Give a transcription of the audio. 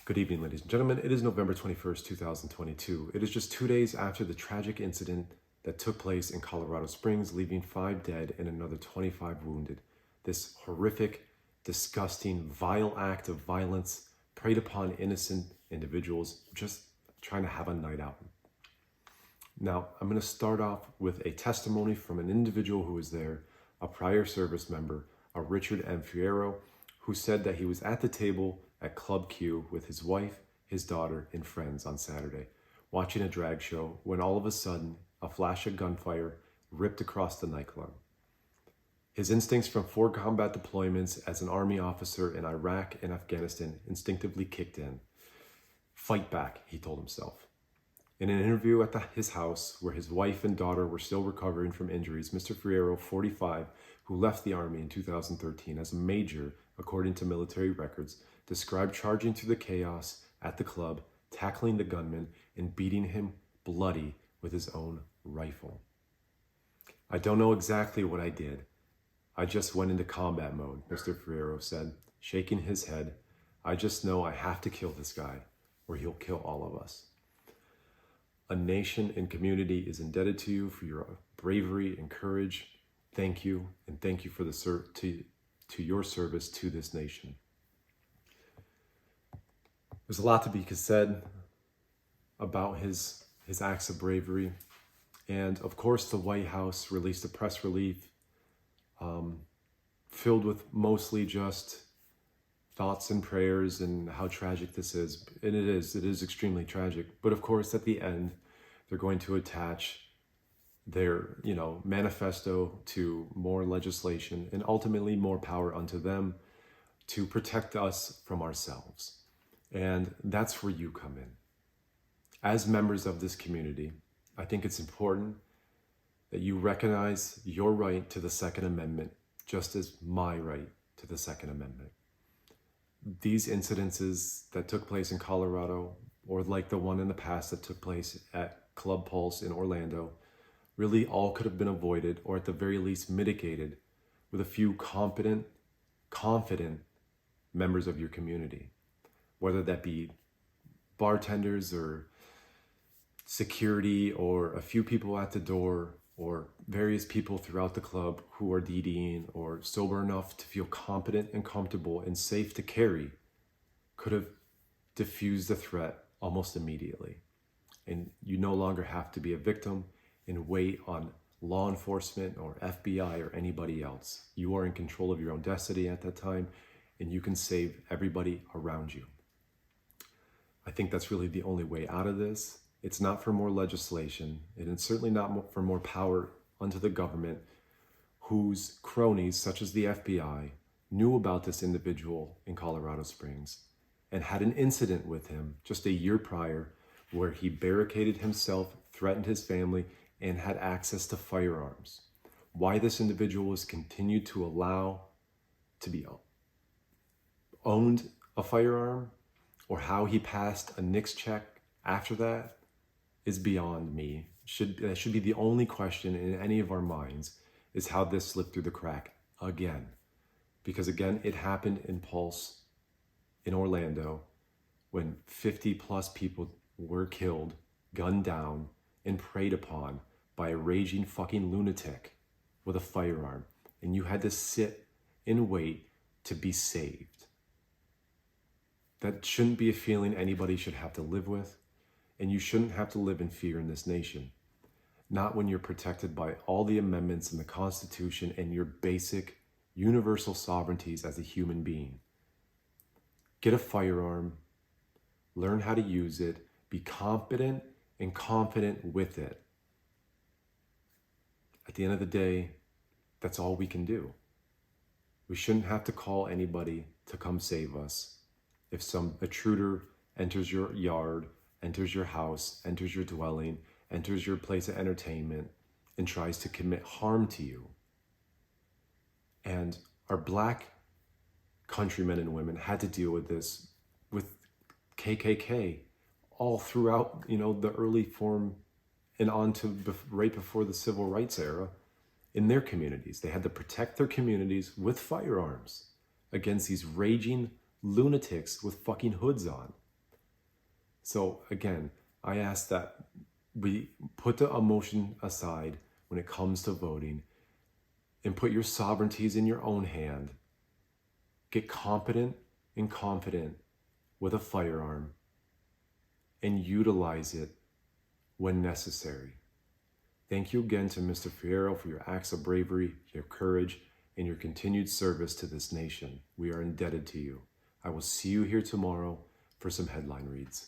Good evening, ladies and gentlemen. It is November 21st, 2022. It is just 2 days after the tragic incident that took place in Colorado Springs, leaving 5 dead and another 25 wounded. This horrific, disgusting, vile act of violence preyed upon innocent individuals just trying to have a night out. Now, I'm going to start off with a testimony from an individual who was there, a prior service member, a Richard M. Fierro, who said that he was at the table at Club Q with his wife, his daughter, and friends on Saturday, watching a drag show when all of a sudden a flash of gunfire ripped across the nightclub. His instincts from 4 combat deployments as an Army officer in Iraq and Afghanistan instinctively kicked in. Fight back, he told himself. In an interview at his house, where his wife and daughter were still recovering from injuries, Mr. Fierro, 45, who left the Army in 2013 as a major, according to military records, described charging through the chaos at the club, tackling the gunman, and beating him bloody with his own rifle. "I don't know exactly what I did. I just went into combat mode," Mr. Fierro said, shaking his head. "I just know I have to kill this guy, or he'll kill all of us." A nation and community is indebted to you for your bravery and courage. Thank you, and thank you for to your service to this nation. There's a lot to be said about his acts of bravery. And of course, the White House released a press release filled with mostly just thoughts and prayers and how tragic this is. And it is extremely tragic. But of course, at the end, they're going to attach their, manifesto to more legislation and ultimately more power unto them to protect us from ourselves. And that's where you come in. As members of this community, I think it's important that you recognize your right to the Second Amendment, just as my right to the Second Amendment. These incidences that took place in Colorado, or like the one in the past that took place at Club Pulse in Orlando, really all could have been avoided, or at the very least mitigated, with a few confident members of your community. Whether that be bartenders or security or a few people at the door or various people throughout the club who are DDing or sober enough to feel competent and comfortable and safe to carry, could have diffused the threat almost immediately. And you no longer have to be a victim and wait on law enforcement or FBI or anybody else. You are in control of your own destiny at that time, and you can save everybody around you. I think that's really the only way out of this. It's not for more legislation, and it's certainly not for more power unto the government, whose cronies, such as the FBI, knew about this individual in Colorado Springs and had an incident with him just a year prior where he barricaded himself, threatened his family, and had access to firearms. Why this individual was continued to allow to be owned a firearm, or how he passed a NICS check after that, is beyond me. That should be the only question in any of our minds, is how this slipped through the crack again. Because again, it happened in Pulse in Orlando when 50 plus people were killed, gunned down, and preyed upon by a raging fucking lunatic with a firearm. And you had to sit and wait to be saved. That shouldn't be a feeling anybody should have to live with, and you shouldn't have to live in fear in this nation. Not when you're protected by all the amendments in the Constitution and your basic universal sovereignties as a human being. Get a firearm, learn how to use it, be competent and confident with it. At the end of the day, that's all we can do. We shouldn't have to call anybody to come save us. If some intruder enters your yard, enters your house, enters your dwelling, enters your place of entertainment, and tries to commit harm to you. And our Black countrymen and women had to deal with this with KKK all throughout, the early form and on to right before the civil rights era in their communities. They had to protect their communities with firearms against these raging lunatics with fucking hoods on. So again, I ask that we put the emotion aside when it comes to voting and put your sovereignties in your own hand. Get competent and confident with a firearm and utilize it when necessary. Thank you again to Mr. Fierro for your acts of bravery, your courage, and your continued service to this nation. We are indebted to you. I will see you here tomorrow for some headline reads.